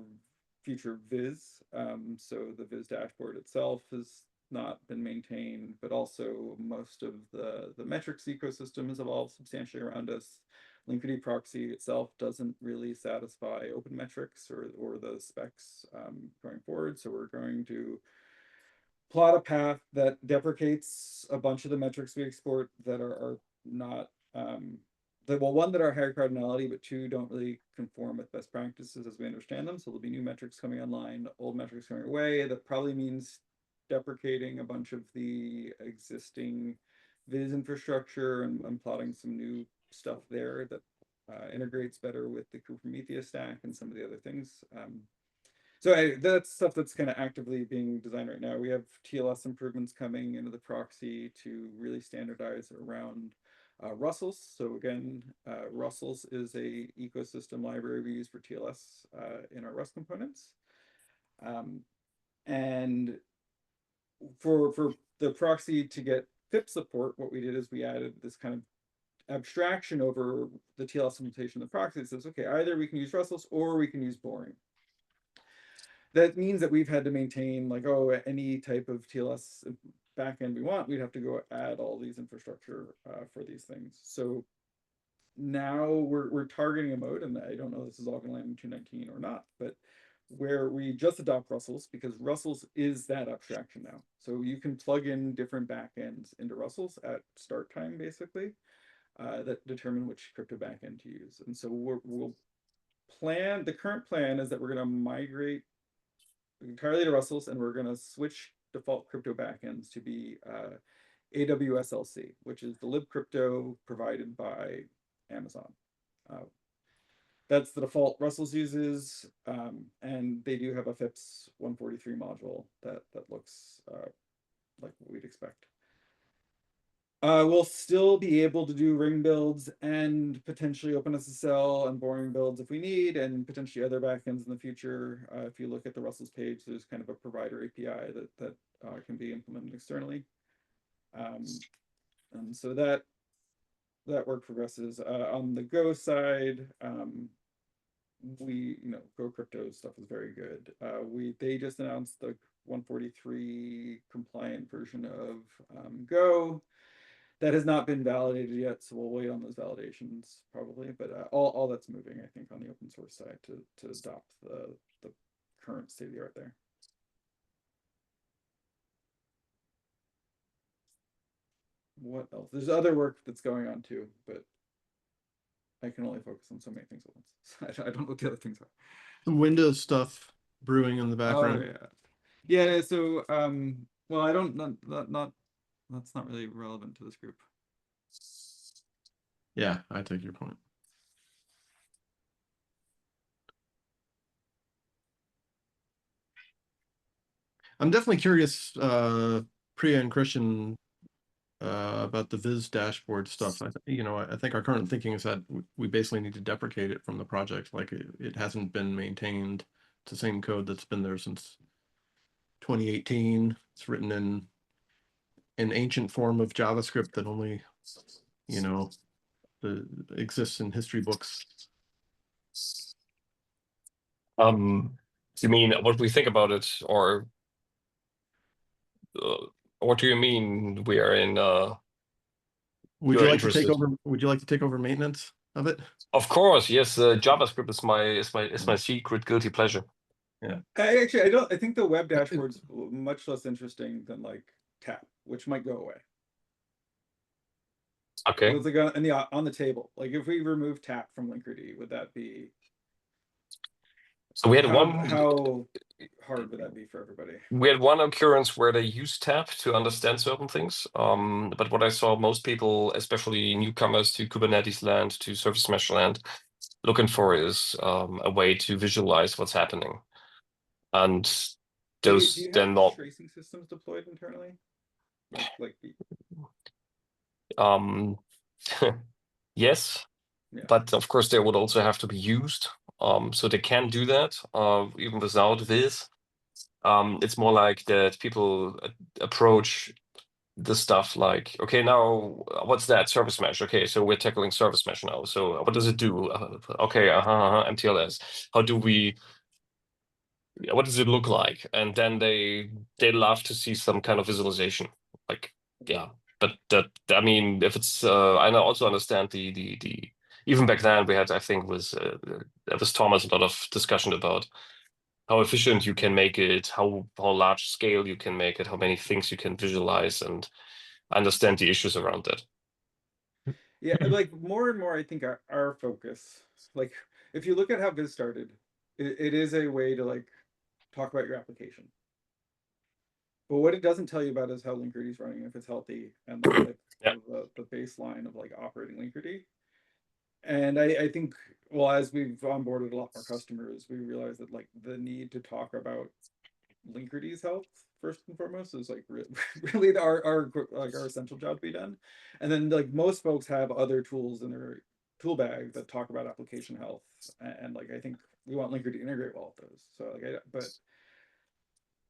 S4: future Viz. So the Viz dashboard itself has not been maintained, but also most of the metrics ecosystem has evolved substantially around us. Linkerd proxy itself doesn't really satisfy open metrics or the specs going forward. So we're going to plot a path that deprecates a bunch of the metrics we export that are not one, that are higher cardinality, but two, don't really conform with best practices as we understand them. So there'll be new metrics coming online, old metrics coming away. That probably means deprecating a bunch of the existing Viz infrastructure and plotting some new stuff there that integrates better with the Prometheus stack and some of the other things. So that's stuff that's kind of actively being designed right now. We have TLS improvements coming into the proxy to really standardize around Russells. So again, Russells is a ecosystem library we use for TLS in our Rust components. And for the proxy to get FIP support, what we did is we added this kind of abstraction over the TLS implementation of the proxy that says, okay, either we can use Russells or we can use boring. That means that we've had to maintain like, oh, any type of TLS backend we want, we'd have to go add all these infrastructure for these things. So now we're targeting a mode, and I don't know if this is all going to land in 219 or not, but where we just adopt Russells, because Russells is that abstraction now. So you can plug in different backends into Russells at start time, basically, that determine which crypto backend to use. And so the current plan is that we're going to migrate entirely to Russells, and we're going to switch default crypto backends to be AWSLC, which is the libcrypto provided by Amazon. That's the default Russells uses, and they do have a FIPS 143 module that looks like what we'd expect. We'll still be able to do ring builds and potentially OpenSSL and boring builds if we need, and potentially other backends in the future. If you look at the Russells page, there's kind of a provider API that can be implemented externally. And so that work progresses. On the Go side, Go crypto stuff is very good. They just announced the 143 compliant version of Go. That has not been validated yet, so we'll wait on those validations probably. But all that's moving, I think, on the open source side to adopt the current state of the art there. What else? There's other work that's going on too, but I can only focus on so many things at once. I don't know what the other things are.
S1: Some Windows stuff brewing in the background.
S4: Oh yeah. So well, I don't that's not really relevant to this group.
S1: Yeah, I take your point. I'm definitely curious, Priya and Christian, about the Viz dashboard stuff. I think our current thinking is that we basically need to deprecate it from the project. Like it hasn't been maintained. It's the same code that's been there since 2018. It's written in an ancient form of JavaScript that only, exists in history books.
S2: You mean what we think about it, or what do you mean we are in?
S1: Would
S2: you're
S1: you like to take
S2: interested?
S1: over? Would you like to take over maintenance of it?
S2: Of course, yes. JavaScript is my secret guilty pleasure.
S1: Yeah.
S4: I think the web dashboard's much less interesting than like Tap, which might go away.
S2: Okay.
S4: It's like on the table. Like if we remove Tap from Linkerd, would that be?
S2: So we had
S4: how hard would that be for everybody?
S2: We had one occurrence where they used Tap to understand certain things. But what I saw most people, especially newcomers to Kubernetes land, to Service Mesh land, looking for is a way to visualize what's happening. And those
S4: do you
S2: then
S4: have
S2: not
S4: tracing systems deployed internally?
S2: yes,
S4: yeah.
S2: But of course they would also have to be used. So they can do that even without this. It's more like that people approach the stuff like, okay, now what's that? Service mesh. Okay, so we're tackling service mesh now. So what does it do? Okay, MTLS. What does it look like? And then they love to see some kind of visualization. Like, yeah. But I mean, if it's I also understand the even back then we had, I think with Thomas, a lot of discussion about how efficient you can make it, how large scale you can make it, how many things you can visualize, and I understand the issues around that.
S4: Yeah, like more and more, I think our focus, like if you look at how Viz started, it is a way to like talk about your application. But what it doesn't tell you about is how Linkerd is running, if it's healthy, and like
S2: yeah.
S4: the baseline of like operating Linkerd. And I think, well, as we've onboarded a lot more customers, we realize that like the need to talk about Linkerd's health first and foremost is like really our like our essential job to be done. And then like most folks have other tools in their tool bag that talk about application health, and like I think we want Linkerd to integrate well with those. So like, but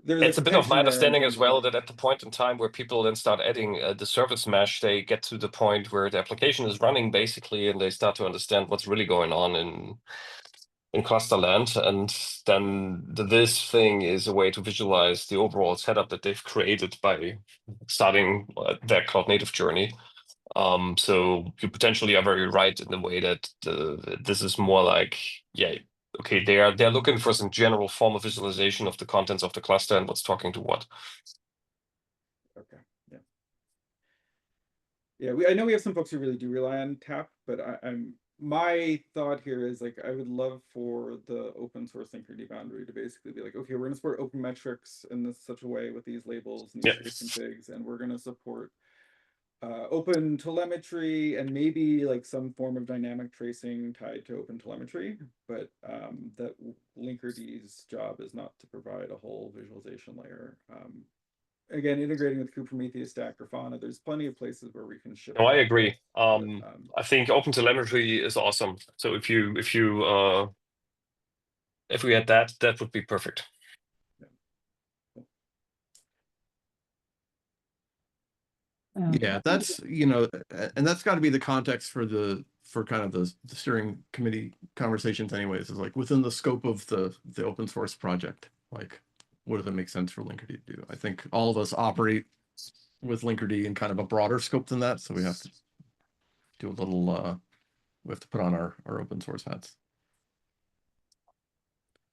S4: there's
S2: It's a bit of my
S4: tension there in
S2: understanding
S4: terms
S2: as
S4: of,
S2: well
S4: like,
S2: that at the point in time where people then start adding the service mesh, they get to the point where the application is running basically, and they start to understand what's really going on in cluster land. And then this thing is a way to visualize the overall setup that they've created by starting their cloud native journey. So you potentially are very right in the way that this is more like, yeah, okay, they're looking for some general form of visualization of the contents of the cluster and what's talking to what.
S4: okay, yeah. Yeah, I know we have some folks who really do rely on TAP, but my thought here is like I would love for the open source Linkerd boundary to basically be like, okay, we're going to support open metrics in such a way with these labels and these trace configs, and we're going to support open telemetry and maybe like some form of dynamic tracing tied to open telemetry, but that Linkerd's job is not to provide a whole visualization layer. Again, integrating with Kubernetes Stack or Fauna, there's plenty of places where we can ship.
S2: No, I agree.
S4: But,
S2: I think open telemetry is awesome. So if we had that, that would be perfect.
S1: Yeah, that's, you know, and that's got to be the context for kind of the steering committee conversations anyways, is like within the scope of the open source project, like what does it make sense for Linkerd to do? I think all of us operate with Linkerd in kind of a broader scope than that, so we have to do a little we have to put on our open source hats.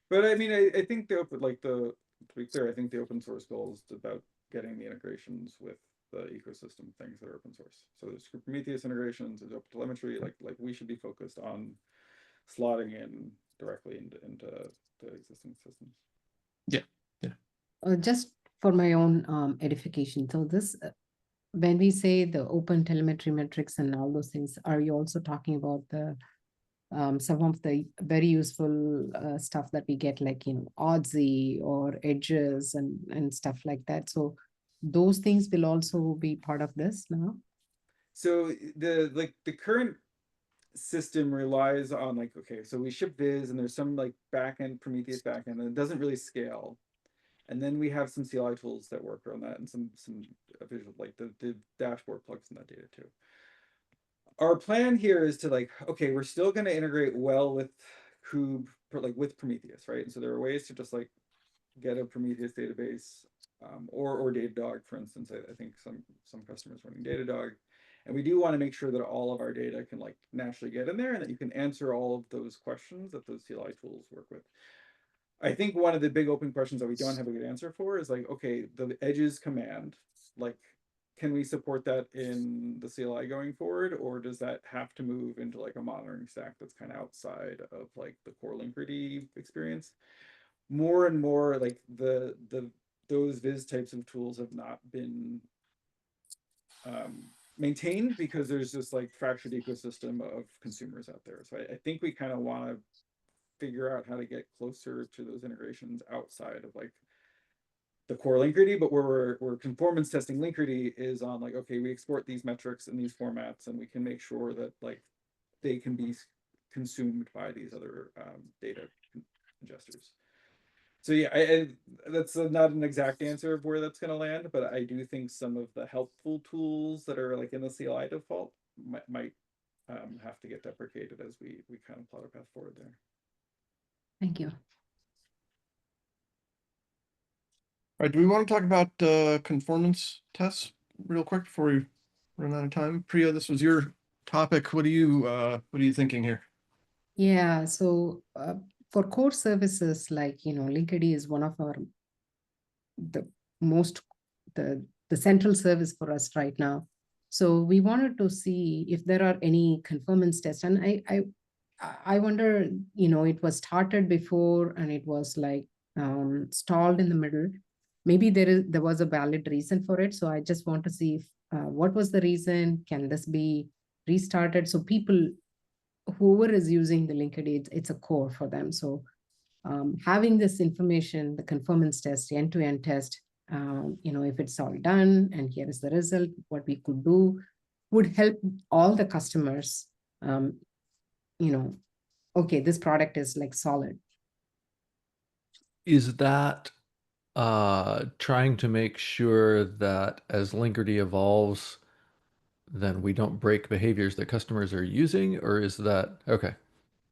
S4: But I mean, I think the open, like to be clear, I think the open source goal is about getting the integrations with the ecosystem things that are open source. So there's Prometheus integrations, there's open telemetry, like we should be focused on slotting in directly into the existing systems.
S1: Yeah.
S5: Just for my own edification, so this, when we say the open telemetry metrics and all those things, are you also talking about the some of the very useful stuff that we get, like, you know, Oddsy or edges and stuff like that? So those things will also be part of this now?
S4: So the current system relies on like, okay, so we ship Viz and there's some like backend Prometheus backend, and it doesn't really scale. And then we have some CLI tools that work around that, and some visual, like the dashboard plugs in that data too. Our plan here is to like, okay, we're still going to integrate well with Kube, like with Prometheus, right? And so there are ways to just like get a Prometheus database, or Datadog, for instance. I think some customers running Datadog, and we do want to make sure that all of our data can like naturally get in there, and that you can answer all of those questions that those CLI tools work with. I think one of the big open questions that we don't have a good answer for is like, okay, the edges command, like, can we support that in the CLI going forward, or does that have to move into like a monitoring stack that's kind of outside of like the core Linkerd experience? More and more, like those Viz types of tools have not been maintained because there's this like fractured ecosystem of consumers out there. So I think we kind of want to figure out how to get closer to those integrations outside of like the core Linkerd, but where we're conformance testing Linkerd is on like, okay, we export these metrics in these formats, and we can make sure that like they can be consumed by these other data ingesters. So yeah, that's not an exact answer of where that's going to land, but I do think some of the helpful tools that are like in the CLI default might have to get deprecated as we kind of plot a path forward there.
S5: Thank you.
S1: All right, do we want to talk about conformance tests real quick before we run out of time? Priya, this was your topic. What are you thinking here?
S5: Yeah, so for core services, like, you know, Linkerd is one of our the central service for us right now. So we wanted to see if there are any conformance tests, and I wonder, you know, it was started before and it was like stalled in the middle. Maybe there was a valid reason for it. So I just want to see if, what was the reason? Can this be restarted so people whoever is using the Linkerd, it's a core for them. So having this information, the conformance test, end-to-end test, if it's all done and here is the result, what we could do would help all the customers, okay, this product is like solid.
S3: Is that trying to make sure that as Linkerd evolves, then we don't break behaviors that customers are using, or is that okay?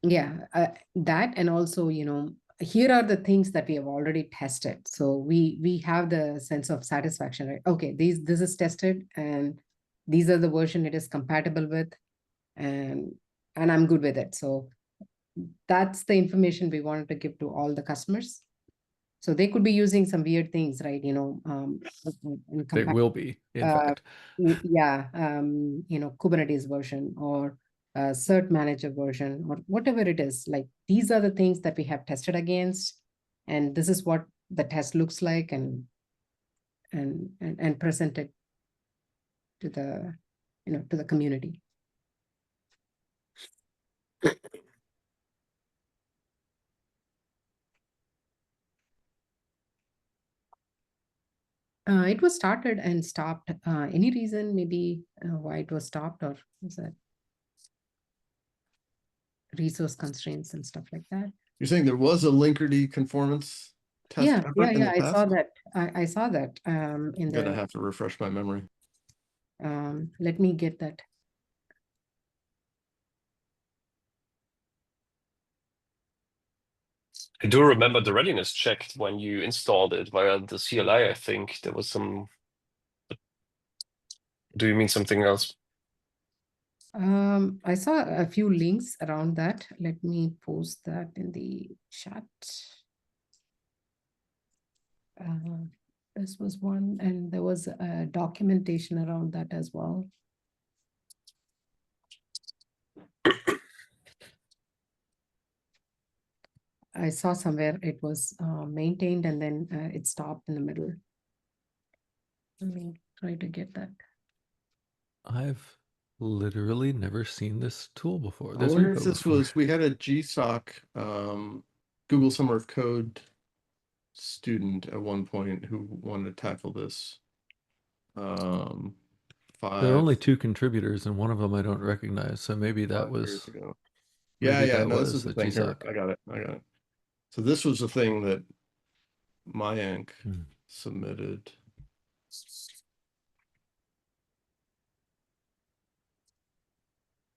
S5: Yeah, that, and also, here are the things that we have already tested. So we have the sense of satisfaction, right? Okay, this is tested, and these are the version it is compatible with, and I'm good with it. So that's the information we wanted to give to all the customers. So they could be using some weird things, right?
S3: They will be, in fact.
S5: Yeah, Kubernetes version or cert manager version or whatever it is. Like, these are the things that we have tested against, and this is what the test looks like, and presented to the to the community. It was started and stopped. Any reason maybe why it was stopped, or is that resource constraints and stuff like that?
S1: You're saying there was a Linkerd conformance test effort in the
S5: I
S1: past?
S5: saw that. I saw that in
S1: I'm gonna
S5: the.
S1: have to refresh my memory.
S5: Let me get that.
S2: I do remember the readiness check when you installed it via the CLI. I think there was some. Do you mean something else?
S5: I saw a few links around that. Let me post that in the chat. This was one, and there was a documentation around that as well. I saw somewhere it was maintained and then it stopped in the middle. Let me try to get that.
S3: I've literally never seen this tool before.
S1: I
S3: This
S1: wonder
S3: repo
S1: if this
S3: before.
S1: was, we had a GSOC Google Summer of Code student at one point who wanted to tackle this.
S3: There are only
S1: 5
S3: 2 contributors, and one of them I don't recognize. So maybe that
S1: years
S3: was.
S1: ago.
S3: Maybe
S1: Yeah,
S3: that
S1: no, this
S3: was
S1: is the
S3: the
S1: thing here.
S3: GSOC.
S1: I got it. So this was the thing that Mayank submitted.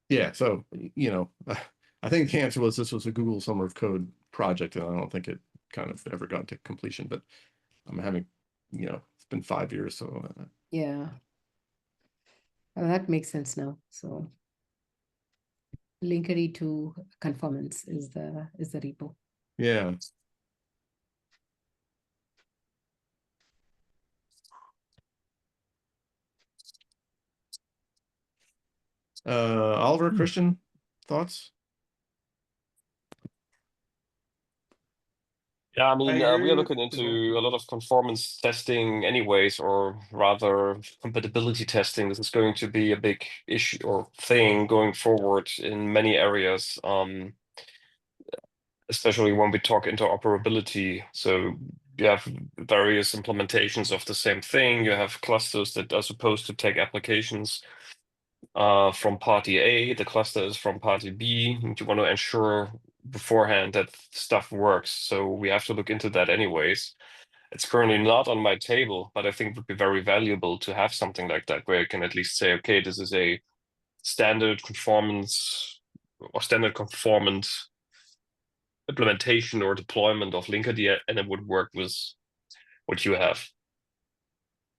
S1: Yeah, so I think the answer was this was a Google Summer of Code project, and I don't think it kind of ever got to completion, but I'm having, it's been 5 years, so
S5: Yeah. Well, that makes sense now. So Linkerd to conformance is the repo.
S1: yeah. Oliver, Christian, thoughts?
S2: Yeah, I mean, we
S4: agree
S2: are
S4: with
S2: looking
S4: the
S2: into a lot of conformance testing anyways, or rather compatibility testing. This is going to be a big issue or thing going forward in many areas, especially when we talk interoperability. So you have various implementations of the same thing. You have clusters that are supposed to take applications from party A, the cluster is from party B, and you want to ensure beforehand that stuff works. So we have to look into that anyways. It's currently not on my table, but I think it would be very valuable to have something like that where you can at least say, okay, this is a standard conformance or standard conformance implementation or deployment of Linkerd, and it would work with what you have.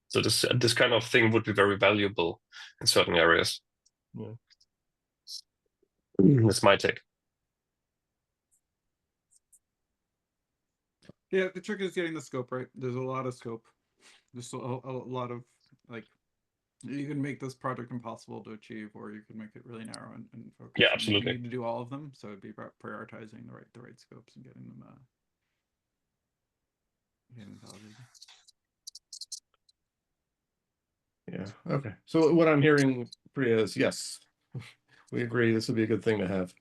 S2: So this kind of thing would be very valuable in certain areas.
S1: Yeah.
S2: That's my take.
S4: Yeah, the trick is getting the scope right. There's a lot of scope. There's a lot of, like, you can make this project impossible to achieve, or you can make it really narrow and focused.
S2: Yeah,
S4: and
S2: absolutely.
S4: you need to do all of them, so it'd be about prioritizing the right scopes and getting them validated.
S1: Yeah. Okay. So what I'm hearing, Priya, is yes, we agree this would be a good thing to have.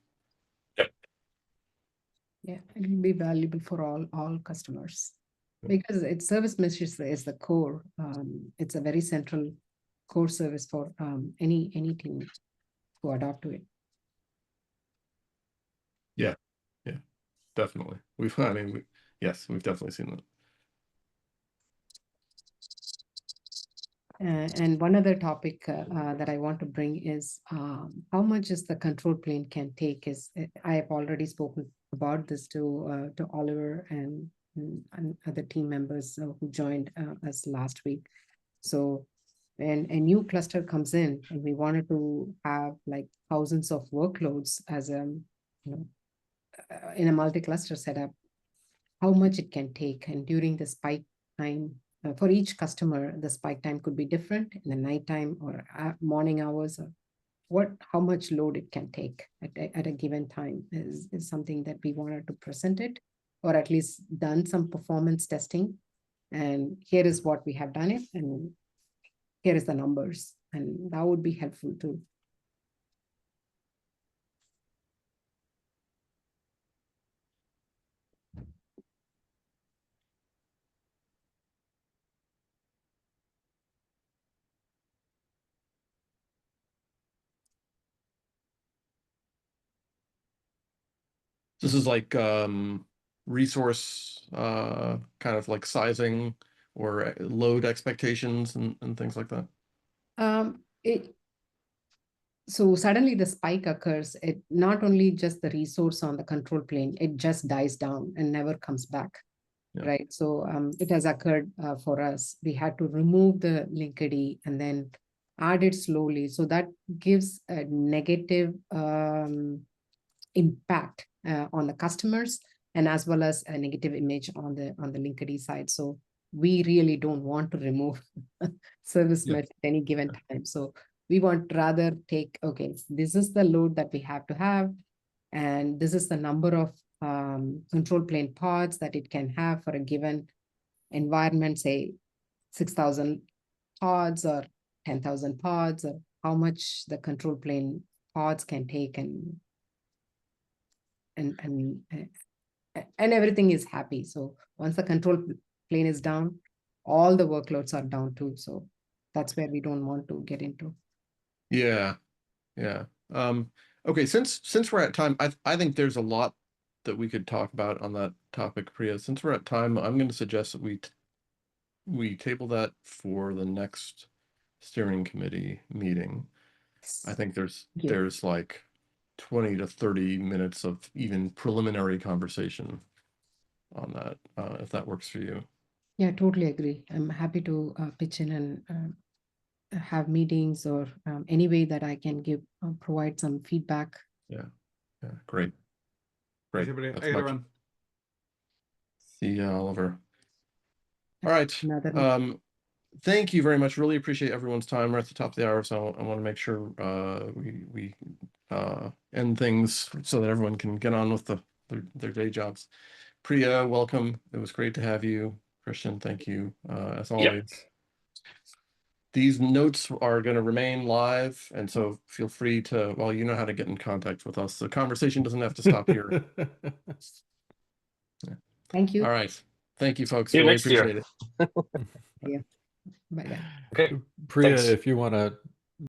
S5: Yeah, it will be valuable for all customers
S1: Yeah.
S5: because its service mesh is the core. It's a very central core service for any team to adopt to it.
S1: Yeah, definitely. Yes, we've definitely seen that.
S5: And one other topic that I want to bring is how much is the control plane can take. I have already spoken about this to Oliver and other team members who joined us last week. So when a new cluster comes in and we wanted to have like thousands of workloads as in a multi-cluster setup, how much it can take, and during the spike time for each customer, the spike time could be different in the nighttime or morning hours, or how much load it can take at a given time is something that we wanted to present it, or at least done some performance testing. And here is what we have done it, and here is the numbers, and that would be helpful too.
S1: This is like resource kind of like sizing or load expectations and things like that.
S5: So suddenly the spike occurs. It not only just the resource on the control plane, it just dies down and never comes back.
S1: Yeah.
S5: Right. So it has occurred for us. We had to remove the Linkerd and then add it slowly. So that gives a negative impact on the customers, and as well as a negative image on the Linkerd side. So we really don't want to remove service mesh at any given time. So we want rather take, okay, this is the load that we have to have, and this is the number of control plane pods that it can have for a given environment, say 6,000 pods or 10,000 pods, or how much the control plane pods can take, and everything is happy. So once the control plane is down, all the workloads are down too. So that's where we don't want to get into.
S1: Yeah. Okay, since we're at time, I think there's a lot that we could talk about on that topic, Priya. Since we're at time, I'm going to suggest that we table that for the next steering committee meeting. I think there's like 20 to 30 minutes of even preliminary conversation on that, if that works for you.
S5: Yeah, totally agree. I'm happy to pitch in and have meetings, or any way that I can provide some feedback.
S1: Yeah, great.
S4: Thanks, everybody. I gotta run.
S1: See you, Oliver. All right. Thank you very much. Really appreciate everyone's time. We're at the top of the hour, so I want to make sure we end things so that everyone can get on with their day jobs. Priya, welcome. It was great to have you. Christian, thank you as always. These notes are going to remain live, and so feel free to, well, you know how to get in contact with us. The conversation doesn't have to stop here.
S5: Thank you.
S1: All right. Thank you, folks.
S2: See you
S1: really
S2: next
S1: appreciate
S2: year.
S1: it.
S5: Yeah. Bye then.
S2: Okay.
S3: Priya,
S2: Thanks.
S3: if you want to